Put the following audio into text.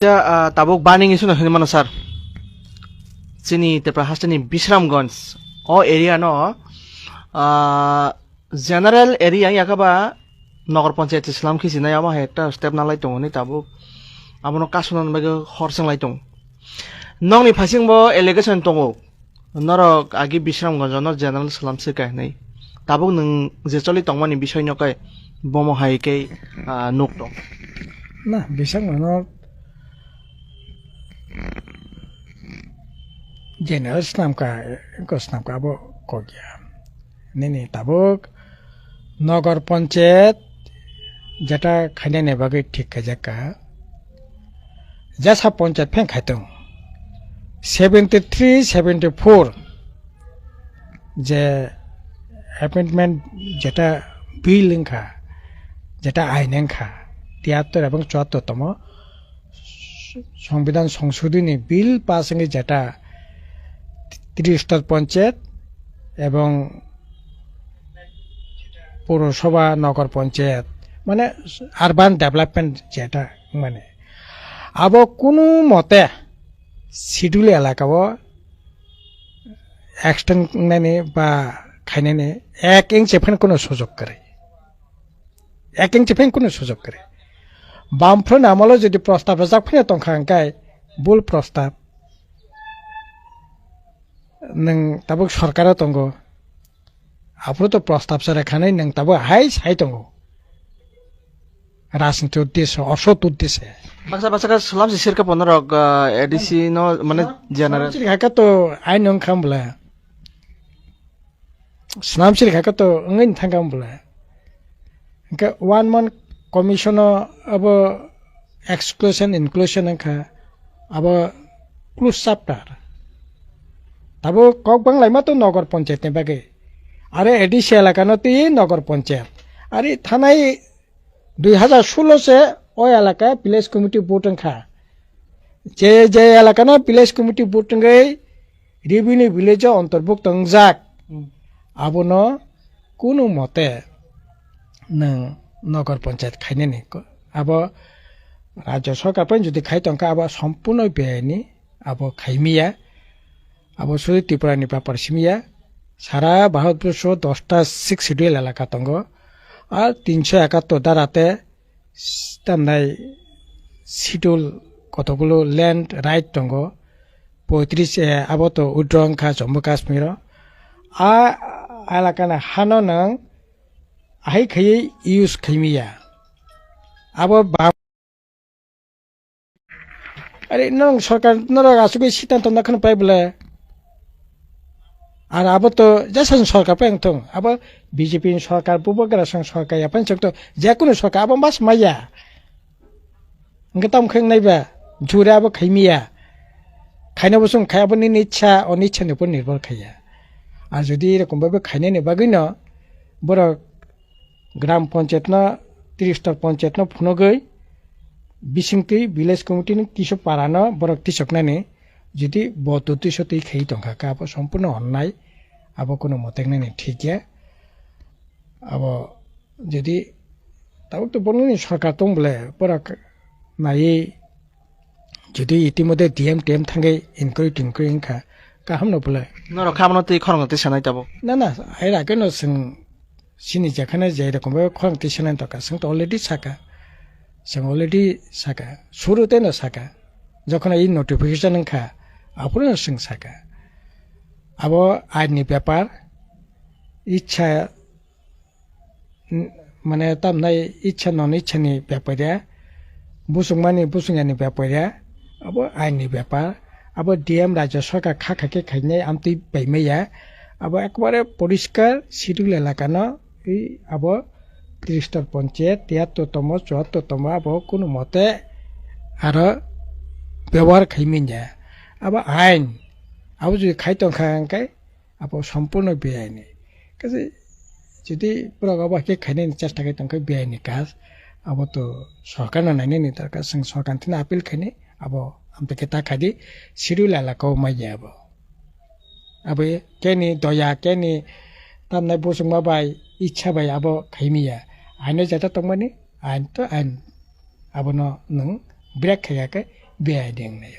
tabuk baning isu na mana sar sini te prahastani Bisramganj o area no general area yakaba নগর পঞ্চায়েত ইসলাম খিসিনা আমা একটা step নালাই দङ नि tabuk abono kasunan baga horsang lai dङ nongni phasingbo allegation dङ norok agi Bisramganj no general islam sikai nei tabuk nung je choli tongmani বিষয় Ngai bomo hai ke nuk dङ না Bisramganj general islam ka abo kogya nini tabuk নগর পঞ্চায়েত যেটা খাইনে নেবাগে ঠিক কাজাকা যাসা পঞ্চায়েত ফেন খাইতং 73-74 যে appointment যেটা বিল লিখা যেটা আইন লিখা 73 এবং 74তম সংবিধান সংশোধনী বিল পাসে যেটা 30 পঞ্চায়েত এবং পৌরসভা নগর পঞ্চায়েত মানে আরবান ডেভেলপমেন্ট যেটা মানে আবো কোনো মতে শিডিউল এলাকাও এক্সটেন্ড নানি বা খাইনানি 1 ইঞ্চি ফেন কোনো সুযোগ করে 1 ইঞ্চি ফেন কোনো সুযোগ করে বামফ্রন্ট আমলো যদি প্রস্তাব জাকফিনে তংখাঙ্কাই বুল প্রস্তাব নং তাবুক সরকারও তঙ্গ আপনি তো প্রস্তাব সারা খানাই নং তাবো হাই সাই দङ রাজনীতি উদ্দেশ্য অসৎ উদ্দেশ্যে বাসা সালাম সিরকা পনরক এডিসি নো মানে জেনারেল হাকা তো আইন নং খামবলা সালাম সির হাকা তো ngin থাঙ্গামবলা কা 1 month commission of exclusion inclusion খা আব ক্লোজ চ্যাপ্টার তাবো কক বাংলাই তো নগর পঞ্চায়েত নে বাগে আরে এডিসি এলাকানো তি নগর পঞ্চায়েত আরে থানায় 2016 से ओ एलाका विलेज कमिटी वोटिंग खा जे एलाकानो विलेज कमिटी वोटिंग गई रेवेन्यू विलेज अंतर्भुक्त जाक आबनो कोनो मते नगर पंचायत खाइने नि अब राज्य सरकार पनि যদি খাই তংকা अब সম্পূর্ণ বেআইনি अब খাইমিয়া अब সুদি ত্রিপুরা নিপা পরসিমিয়া সারা ভারতবর্ষ 10টা 6 শিডিউল এলাকা তঙ্গ আর 371 ধারাতে তামনাই শিডিউল কতগুলো ল্যান্ড রাইট তঙ্গ 35 আবত উড্রংখা জম্মু কাশ্মীর আ এলাকানা হানো নং আই খাই ইউজ খাইমিয়া আবো আরে নং সরকার নরা আসবে সিদ্ধান্ত নাখন পাইবলে আর আবো তো যেসব সরকার পেংথং আবো বিজেপি সরকার বুবগ্রাসং সরকার আপন চক্ত যে কোনো সরকার আবো মাস মাইয়া ngtam kheng naiba jura abo khaimiya khaina busung khayabo ni ichha onichha ni upor nirbhor khaya আর যদি এরকম ভাবে খাইনে নে বাগিনো বড় গ্রাম পঞ্চায়েত না 30টা পঞ্চায়েত না ফনগই বিসিংতি ভিলেজ কমিটি ni কিছু পারানো বড় তিসক নানি যদি বততিশতে খাই তংখা কা আবো সম্পূর্ণ অন্যায় আবো কোনো মতেক নানি ঠিকয়া আবো যদি তাও তো বলনি সরকার তো বলে পরা নাই যদি ইতিমধ্যে ডিএম টিএম থাঙ্গে ইনকোয়ারি খা কাহাম নবলে নর খামনতে খরংতে সানাই তাবো না আই রাগেন সিং সিনি যেখানে যে রকম খরংতে সানাই তকা সিং তো অলরেডি সাকা শুরুতে না সাকা যখন এই নোটিফিকেশন খা আপনি সিং সাকা আবো আইনি ব্যাপার ইচ্ছা মানে তাম নাই ইচ্ছা নন ইচ্ছানি ব্যাপারে বুসুংমানি বুসুংয়ানি ব্যাপারে আবো আইনি ব্যাপার আবো ডিএম রাজ্য সরকার খাকে খাইনে আমতি পাইমেয়া আবো একবারে পরিষ্কার শিডিউল এলাকানো এই আবো 30টা পঞ্চায়েত 73তম 74তম আবো কোনো মতে আর ব্যবহার খাইমিয়া আবো আইন আবো যদি খাইতং খাঙ্কাই আবো সম্পূর্ণ বেআইনি কাজে যদি পুরো আবাকে খাইনে চেষ্টা খাইতং খাই বেআইনি কাজ আবো তো সরকার নাইনে নি তার কাছে সরকার থেকে আপিল খাইনে আবো আমতে তা খাদি শিডিউল এলাকাও মাইয়া আবো কেনি দয়া কেনি তামনাই বসুংমা বাই ইচ্ছা বাই আবো খাইমিয়া আইনে যেটা তংমানি আইন তো আইন abono nung break khaya ke বেআই দেং নাই